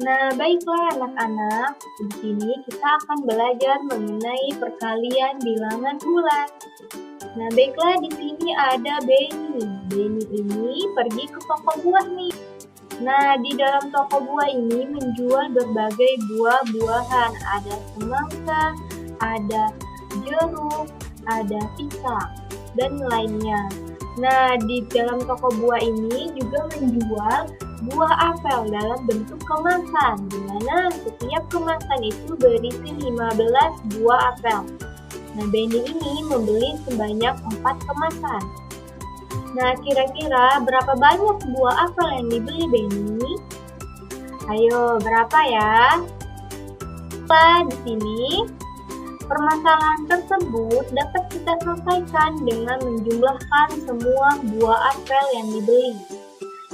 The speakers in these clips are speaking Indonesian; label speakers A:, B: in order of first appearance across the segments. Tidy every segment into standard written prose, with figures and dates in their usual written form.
A: Nah, baiklah anak-anak, di sini kita akan belajar mengenai perkalian bilangan bulat. Nah, baiklah di sini ada Benny. Benny ini pergi ke toko buah nih. Nah, di dalam toko buah ini menjual berbagai buah-buahan. Ada semangka, ada jeruk, ada pisang, dan lainnya. Nah, di dalam toko buah ini juga menjual buah apel dalam bentuk kemasan, di mana setiap kemasan itu berisi 15 buah apel. Nah, Benny ini membeli sebanyak 4 kemasan. Nah, kira-kira berapa banyak buah apel yang dibeli Benny? Ayo, berapa ya? Di sini, permasalahan tersebut dapat kita selesaikan dengan menjumlahkan semua buah apel yang dibeli.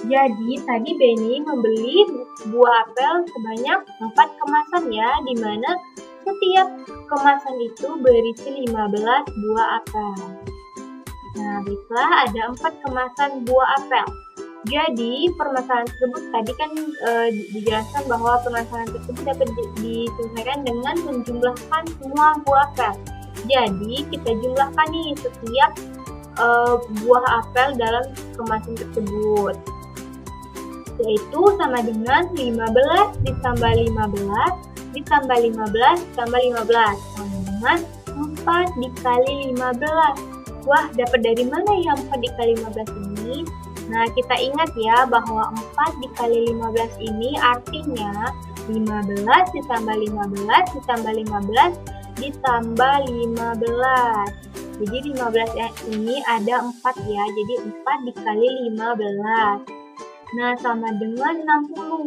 A: Jadi, tadi Benny membeli buah apel sebanyak 4 kemasan ya, di mana setiap kemasan itu berisi 15 buah apel. Nah, baiklah, ada 4 kemasan buah apel. Jadi, permasalahan tersebut tadi kan dijelaskan bahwa permasalahan tersebut dapat diselesaikan dengan menjumlahkan semua buah apel. Jadi, kita jumlahkan nih setiap buah apel dalam kemasan tersebut. Yaitu sama dengan 15 ditambah 15 ditambah 15 ditambah 15 sama dengan 4 dikali 15. Wah, dapat dari mana ya 4 dikali 15 ini? Nah, kita ingat ya bahwa 4 dikali 15 ini artinya 15 ditambah 15 ditambah 15 ditambah 15. Jadi 15 ini ada 4 ya, jadi 4 dikali 15. Nah, sama dengan 60.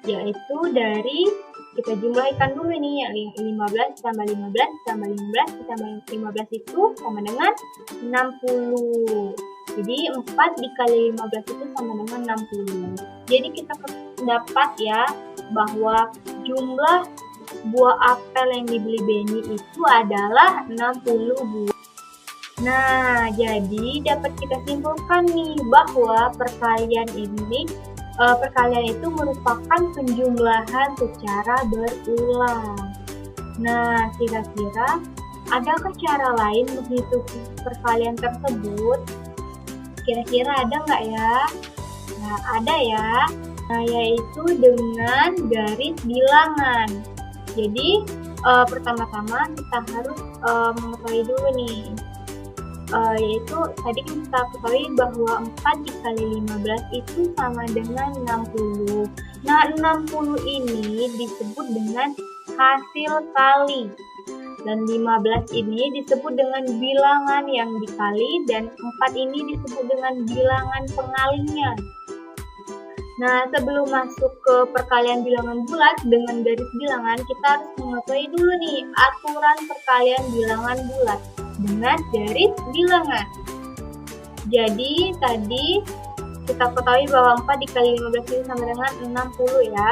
A: Yaitu dari, kita jumlahkan dulu nih, 15 tambah 15 tambah 15 tambah 15 itu sama dengan 60. Jadi 4 dikali 15 itu sama dengan 60. Jadi kita dapat ya bahwa jumlah buah apel yang dibeli Benny itu adalah 60 buah. Nah, jadi dapat kita simpulkan nih bahwa perkalian itu merupakan penjumlahan secara berulang. Nah, kira-kira adakah cara lain menghitung perkalian tersebut? Kira-kira ada nggak ya? Nah, ada ya. Nah, yaitu dengan garis bilangan. Jadi, pertama-tama kita harus mengetahui dulu nih. Yaitu tadi kita ketahui bahwa 4 dikali 15 itu sama dengan 60. Nah, 60 ini disebut dengan hasil kali. Dan 15 ini disebut dengan bilangan yang dikali, dan 4 ini disebut dengan bilangan pengalinya. Nah, sebelum masuk ke perkalian bilangan bulat dengan garis bilangan, kita harus mengetahui dulu nih aturan perkalian bilangan bulat dengan garis bilangan. Jadi tadi kita ketahui bahwa 4 dikali 15 itu sama dengan 60 ya.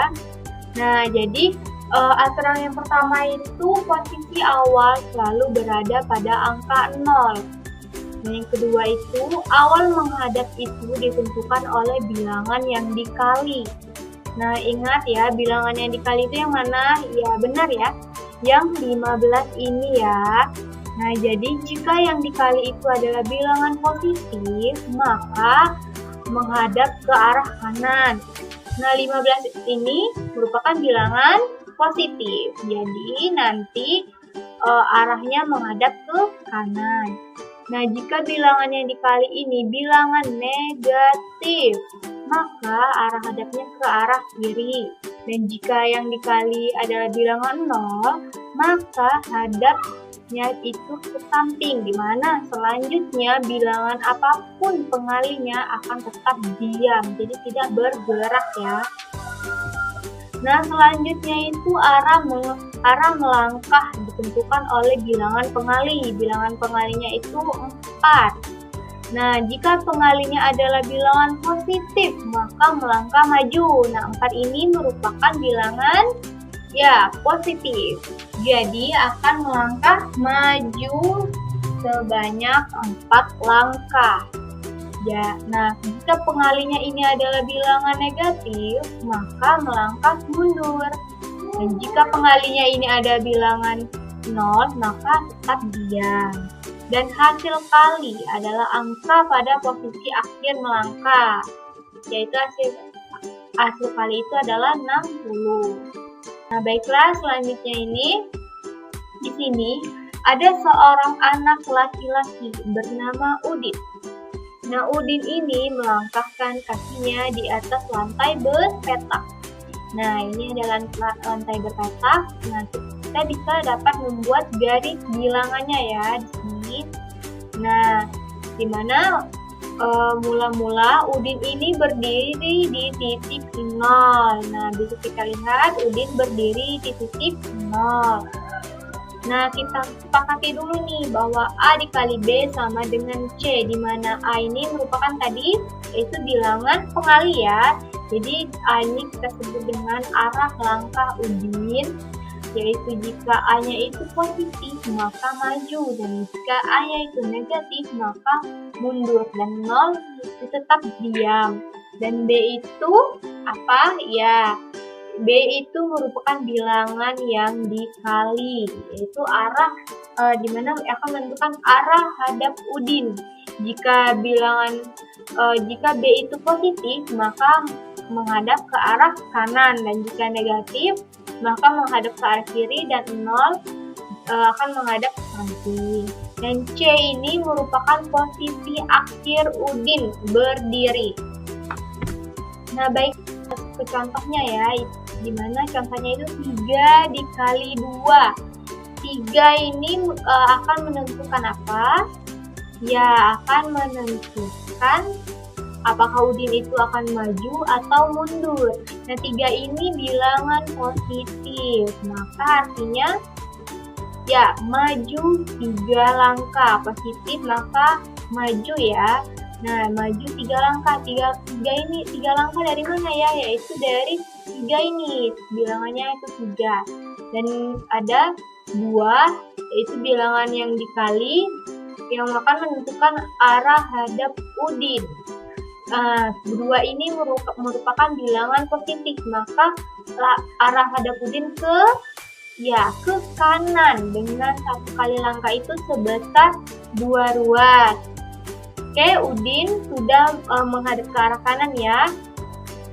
A: Nah, jadi aturan yang pertama itu posisi awal selalu berada pada angka 0. Dan yang kedua itu awal menghadap itu ditentukan oleh bilangan yang dikali. Nah, ingat ya, bilangan yang dikali itu yang mana? Ya, benar ya. Yang 15 ini ya. Nah, jadi jika yang dikali itu adalah bilangan positif, maka menghadap ke arah kanan. Nah, 15 ini merupakan bilangan positif. Jadi, nanti arahnya menghadap ke kanan. Nah, jika bilangan yang dikali ini bilangan negatif, maka arah hadapnya ke arah kiri. Dan jika yang dikali adalah bilangan 0, maka hadapnya itu ke samping, di mana selanjutnya bilangan apapun pengalinya akan tetap diam, jadi tidak bergerak ya. Nah, selanjutnya itu arah melangkah ditentukan oleh bilangan pengali. Bilangan pengalinya itu 4. Nah, jika pengalinya adalah bilangan positif, maka melangkah maju. Nah, 4 ini merupakan bilangan ya positif. Jadi akan melangkah maju sebanyak 4 langkah. Ya, nah, jika pengalinya ini adalah bilangan negatif, maka melangkah mundur. Dan jika pengalinya ini ada bilangan 0, maka tetap diam. Dan hasil kali adalah angka pada posisi akhir melangkah, yaitu hasil kali itu adalah 60. Nah, baiklah, selanjutnya ini di sini ada seorang anak laki-laki bernama Udin. Nah, Udin ini melangkahkan kakinya di atas lantai berpetak. Nah, ini adalah lantai berpetak. Nah, kita bisa dapat membuat garis bilangannya ya di sini. Nah, di mana mula-mula Udin ini berdiri di titik 0. Nah, bisa kita lihat Udin berdiri di titik 0. Nah, kita sepakati dulu nih bahwa A dikali B sama dengan C, di mana A ini merupakan tadi yaitu bilangan pengali ya. Jadi A ini kita sebut dengan arah langkah Udin, yaitu jika A-nya itu positif maka maju, dan jika A-nya itu negatif maka mundur, dan 0 itu tetap diam. Dan B itu apa? Ya, B itu merupakan bilangan yang dikali, yaitu arah dimana akan menentukan arah hadap Udin. Jika jika B itu positif maka menghadap ke arah kanan, dan jika negatif maka menghadap ke arah kiri, dan 0 akan menghadap ke samping. Dan C ini merupakan posisi akhir Udin berdiri. Nah, baik, ke contohnya ya, dimana contohnya itu 3 dikali 2. 3 ini akan menentukan apa? Ya, akan menentukan apakah Udin itu akan maju atau mundur. Nah, 3 ini bilangan positif, maka artinya ya maju 3 langkah. Positif maka maju ya. Nah, maju 3 langkah. 3 langkah dari mana ya? Yaitu dari 3 ini, bilangannya itu 3. Dan ada 2, yaitu bilangan yang dikali, yang akan menentukan arah hadap Udin. 2 ini merupakan bilangan positif, maka arah hadap Udin ke kanan, dengan 1 kali langkah itu sebesar 2 ruas. Oke, Udin sudah menghadap ke arah kanan ya.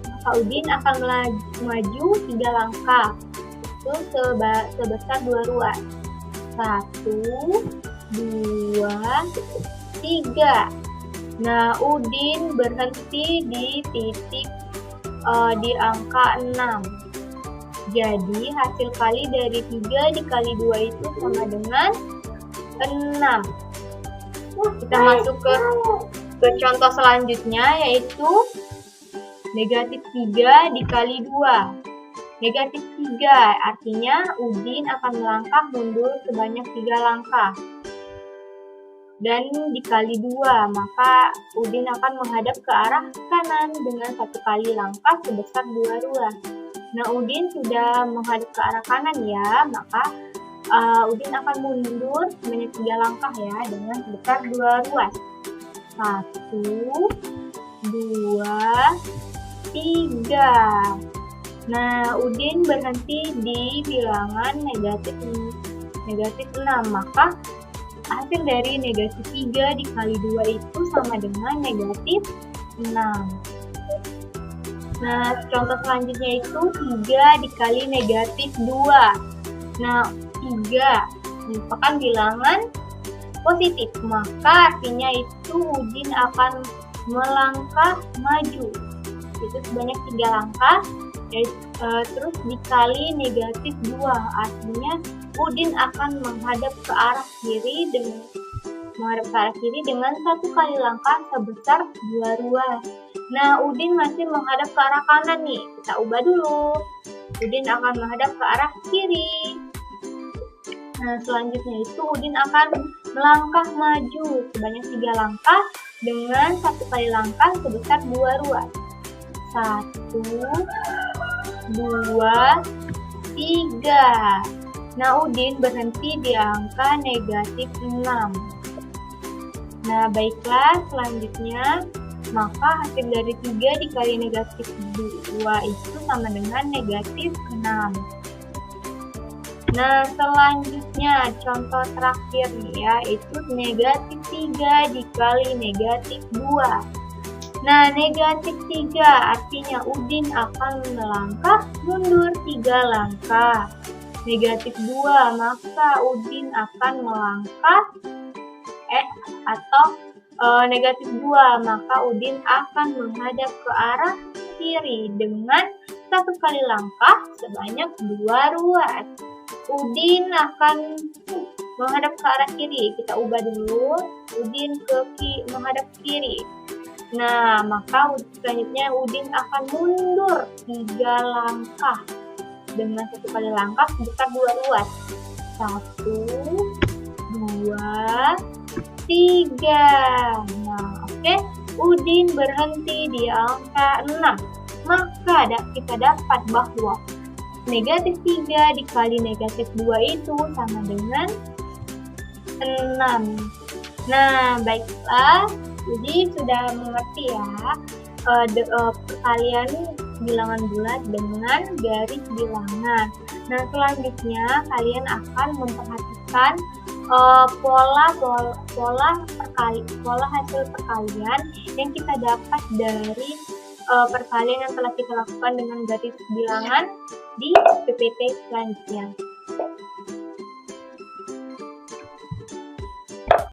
A: Maka Udin akan maju 3 langkah. Itu sebesar 2 ruas. 1, 2, 3. Nah, Udin berhenti di titik di angka 6. Jadi, hasil kali dari 3 dikali 2 itu sama dengan 6. Kita masuk ke contoh selanjutnya, yaitu negatif 3 dikali 2. Negatif 3 artinya Udin akan melangkah mundur sebanyak 3 langkah. Dan dikali 2, maka Udin akan menghadap ke arah kanan dengan 1 kali langkah sebesar 2 ruas. Nah, Udin sudah menghadap ke arah kanan ya, maka Udin akan mundur sebanyak 3 langkah ya, dengan sebesar 2 ruas. 1, 2, 3. Nah, Udin berhenti di bilangan negatif 6, maka hasil dari negatif 3 dikali 2 itu sama dengan negatif 6. Nah, contoh selanjutnya itu 3 dikali negatif 2. Nah, 3 merupakan bilangan positif, maka artinya itu Udin akan melangkah maju. Itu sebanyak 3 langkah, terus dikali negatif 2, artinya Udin akan menghadap ke arah kiri dengan 1 kali langkah sebesar 2 ruas. Nah, Udin masih menghadap ke arah kanan nih. Kita ubah dulu. Udin akan menghadap ke arah kiri. Nah, selanjutnya itu Udin akan melangkah maju sebanyak 3 langkah dengan 1 kali langkah sebesar 2 ruas. 1, 2, 3. Nah, Udin berhenti di angka negatif 6. Nah, baiklah, selanjutnya maka hasil dari 3 dikali negatif 2 itu sama dengan negatif 6. Nah, selanjutnya contoh terakhir nih ya, itu negatif 3 dikali negatif 2. Nah, negatif 3 artinya Udin akan melangkah mundur 3 langkah. Negatif 2 maka Udin akan melangkah negatif 2 maka Udin akan menghadap ke arah kiri dengan 1 kali langkah sebanyak 2 ruas. Udin akan menghadap ke arah kiri. Kita ubah dulu. Udin menghadap kiri. Nah, maka selanjutnya Udin akan mundur 3 langkah dengan 1 kali langkah sebesar 2 ruas. 1, 2, 3. Nah, oke. Udin berhenti di angka 6. Maka kita dapat bahwa negatif 3 dikali negatif 2 itu sama dengan 6. Nah, baiklah. Jadi sudah mengerti ya perkalian bilangan bulat dengan garis bilangan. Nah, selanjutnya kalian akan memperhatikan pola hasil perkalian yang kita dapat dari perkalian yang telah kita lakukan dengan garis bilangan di PPT selanjutnya.